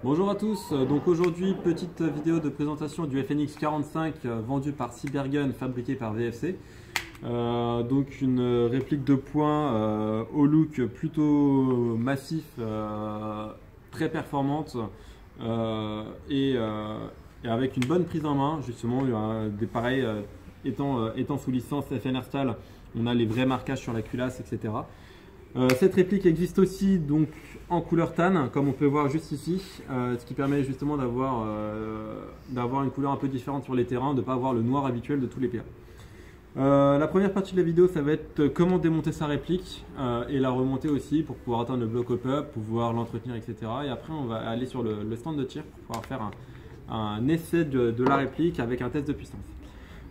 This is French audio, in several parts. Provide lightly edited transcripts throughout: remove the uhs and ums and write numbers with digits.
Bonjour à tous, donc aujourd'hui petite vidéo de présentation du FNX 45 vendu par Cybergun, fabriqué par VFC. Donc une réplique de poing au look plutôt massif, très performante et avec une bonne prise en main. Justement, des pareils étant sous licence FNR Stahl, on a les vrais marquages sur la culasse, etc. Cette réplique existe aussi donc en couleur tan, comme on peut voir juste ici, ce qui permet justement d'avoir une couleur un peu différente sur les terrains, de ne pas avoir le noir habituel de tous les PA. La première partie de la vidéo, ça va être comment démonter sa réplique et la remonter aussi pour pouvoir atteindre le bloc up, pouvoir l'entretenir, etc. Et après, on va aller sur le stand de tir pour pouvoir faire un essai de la réplique avec un test de puissance.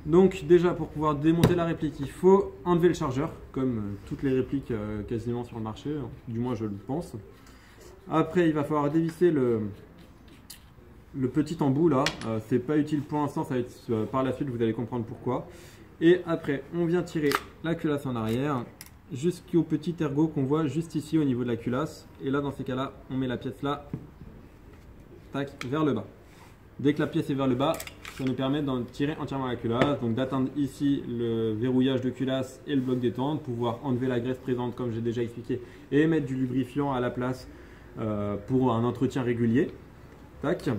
Donc déjà, pour pouvoir démonter la réplique, il faut enlever le chargeur, comme toutes les répliques quasiment sur le marché, du moins je le pense. Après, il va falloir dévisser le petit embout là, c'est pas utile pour l'instant, ça va être par la suite, vous allez comprendre pourquoi. Et après, on vient tirer la culasse en arrière jusqu'au petit ergot qu'on voit juste ici au niveau de la culasse. Et là, dans ces cas-là, on met la pièce là, tac, vers le bas. Dès que la pièce est vers le bas, ça nous permet d'en tirer entièrement la culasse, donc d'atteindre ici le verrouillage de culasse et le bloc détente, pouvoir enlever la graisse présente comme j'ai déjà expliqué et mettre du lubrifiant à la place pour un entretien régulier. Tac.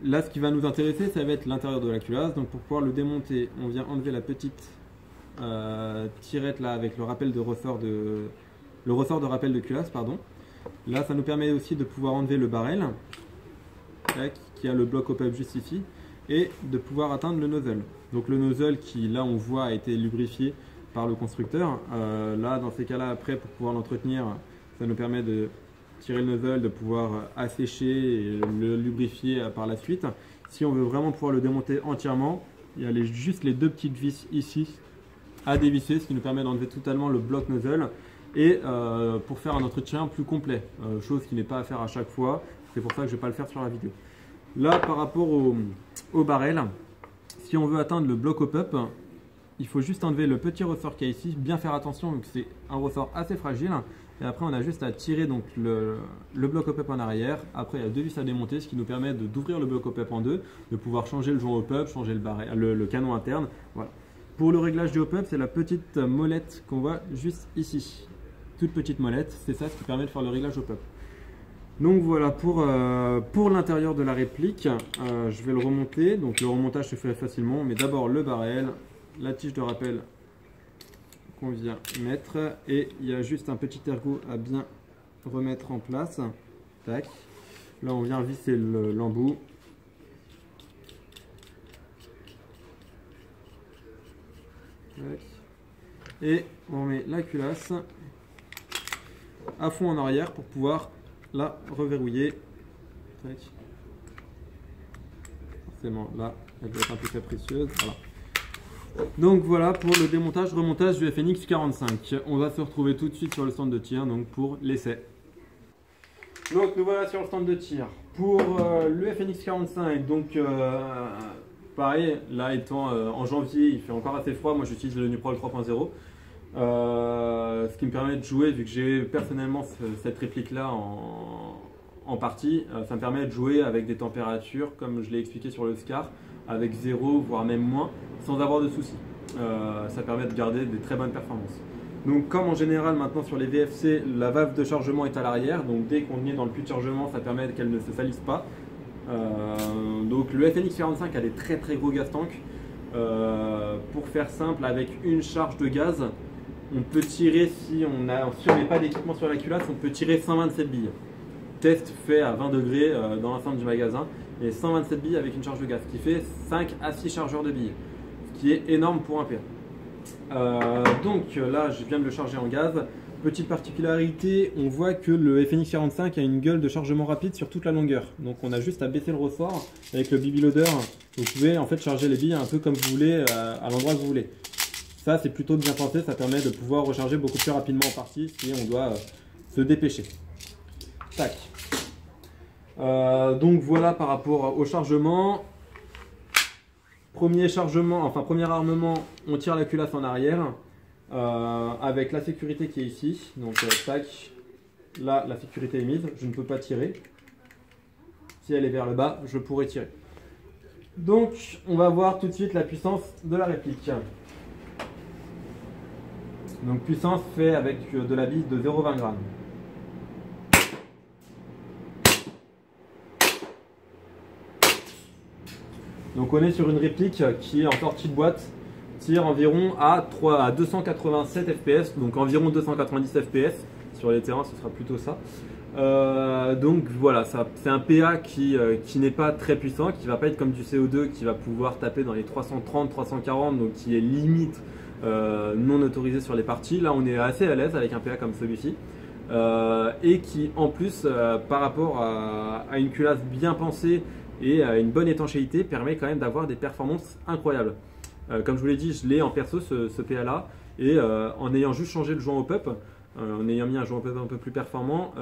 Là, ce qui va nous intéresser, ça va être l'intérieur de la culasse. Donc pour pouvoir le démonter, on vient enlever la petite tirette là avec le ressort de rappel de culasse, pardon. Là, ça nous permet aussi de pouvoir enlever le barrel, qui a le bloc pop-up juste ici, et de pouvoir atteindre le nozzle. Donc le nozzle qui, là, on voit a été lubrifié par le constructeur. Là, dans ces cas-là, après, pour pouvoir l'entretenir, ça nous permet de tirer le nozzle, de pouvoir assécher et le lubrifier par la suite. Si on veut vraiment pouvoir le démonter entièrement, il y a juste les deux petites vis ici à dévisser, ce qui nous permet d'enlever totalement le bloc nozzle et pour faire un entretien plus complet, chose qui n'est pas à faire à chaque fois. C'est pour ça que je ne vais pas le faire sur la vidéo. Là, par rapport au barrel, si on veut atteindre le bloc pop-up, il faut juste enlever le petit ressort qu'il y a ici, bien faire attention, donc c'est un ressort assez fragile. Et après, on a juste à tirer donc le bloc pop-up en arrière. Après, il y a deux vis à démonter, ce qui nous permet d'ouvrir le bloc pop-up en deux, de pouvoir changer le joint hop-up, changer le canon interne. Voilà. Pour le réglage du hop-up, c'est la petite molette qu'on voit juste ici. Toute petite molette, c'est ça ce qui permet de faire le réglage hop-up. Donc voilà pour l'intérieur de la réplique, je vais le remonter. Donc le remontage se fait facilement, mais d'abord le barrel, la tige de rappel qu'on vient mettre, et il y a juste un petit ergot à bien remettre en place. Tac. Là on vient visser l'embout. Et on met la culasse à fond en arrière pour pouvoir la reverrouiller. Tac. Forcément là elle doit être un peu capricieuse. Voilà. Donc voilà pour le démontage remontage du FNX 45. On va se retrouver tout de suite sur le stand de tir donc pour l'essai. Donc nous voilà sur le stand de tir pour le FNX 45. Donc pareil, là étant en janvier, il fait encore assez froid. Moi j'utilise le Nuprol 3.0. Ce qui me permet de jouer, vu que j'ai personnellement cette réplique là en partie, ça me permet de jouer avec des températures comme je l'ai expliqué sur le SCAR, avec 0 voire même moins, sans avoir de soucis. Ça permet de garder des très bonnes performances. Donc comme en général maintenant sur les VFC, la valve de chargement est à l'arrière, donc dès qu'on est dans le puits de chargement, ça permet qu'elle ne se salisse pas. Donc le FNX 45 a des très gros gaz tanks. Pour faire simple, avec une charge de gaz, on peut tirer, si on met pas d'équipement sur la culasse, on peut tirer 127 billes. Test fait à 20 degrés dans l'enceinte du magasin, et 127 billes avec une charge de gaz, ce qui fait 5 à 6 chargeurs de billes, ce qui est énorme pour un PA. Donc là, je viens de le charger en gaz. Petite particularité, on voit que le FNX 45 a une gueule de chargement rapide sur toute la longueur. Donc on a juste à baisser le ressort avec le BB Loader. Vous pouvez en fait charger les billes un peu comme vous voulez, à l'endroit que vous voulez. Ça c'est plutôt bien pensé, ça permet de pouvoir recharger beaucoup plus rapidement en partie si on doit se dépêcher. Tac. Donc voilà par rapport au chargement. Premier chargement, enfin premier armement, on tire la culasse en arrière. Avec la sécurité qui est ici, donc tac, là la sécurité est mise, je ne peux pas tirer, Si elle est vers le bas, je pourrais tirer. Donc, on va voir tout de suite la puissance de la réplique. Donc, puissance fait avec de la bille de 0,20 g. Donc, on est sur une réplique qui est en sortie de boîte, tire environ à 287 fps, donc environ 290 fps. Sur les terrains, ce sera plutôt ça. Donc voilà, c'est un PA qui n'est pas très puissant, qui ne va pas être comme du CO2 qui va pouvoir taper dans les 330, 340, donc qui est limite non autorisé sur les parties. Là on est assez à l'aise avec un PA comme celui-ci et qui en plus par rapport à une culasse bien pensée et à une bonne étanchéité permet quand même d'avoir des performances incroyables. Comme je vous l'ai dit, je l'ai en perso ce PA là et en ayant juste changé le joint au pup, en ayant mis un joint un peu plus performant,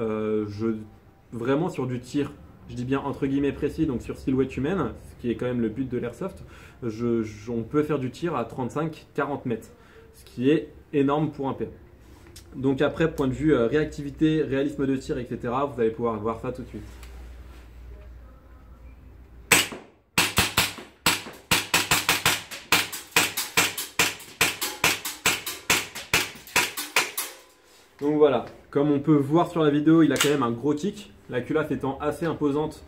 vraiment sur du tir, je dis bien entre guillemets précis, donc sur silhouette humaine, ce qui est quand même le but de l'airsoft, on peut faire du tir à 35-40 mètres, ce qui est énorme pour un PA. Donc après, point de vue réactivité, réalisme de tir, etc., vous allez pouvoir voir ça tout de suite. Donc voilà, comme on peut voir sur la vidéo, il a quand même un gros kick. La culasse étant assez imposante,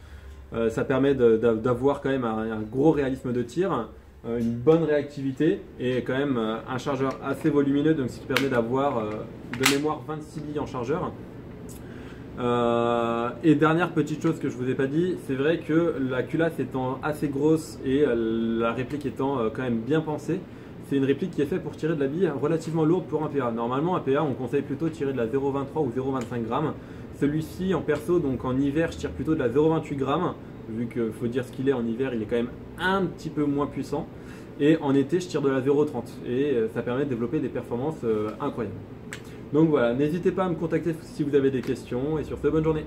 ça permet d'avoir quand même un gros réalisme de tir, une bonne réactivité et quand même un chargeur assez volumineux, donc ce qui permet d'avoir de mémoire 26 billes en chargeur. Et dernière petite chose que je ne vous ai pas dit, c'est vrai que la culasse étant assez grosse et la réplique étant quand même bien pensée, c'est une réplique qui est faite pour tirer de la bille relativement lourde pour un PA. Normalement, un PA, on conseille plutôt de tirer de la 0,23 ou 0,25 g. Celui-ci, en perso, donc en hiver, je tire plutôt de la 0,28 g. Vu qu'il faut dire ce qu'il est en hiver, il est quand même un petit peu moins puissant. Et en été, je tire de la 0,30. Et ça permet de développer des performances incroyables. Donc voilà, n'hésitez pas à me contacter si vous avez des questions. Et sur ce, bonne journée.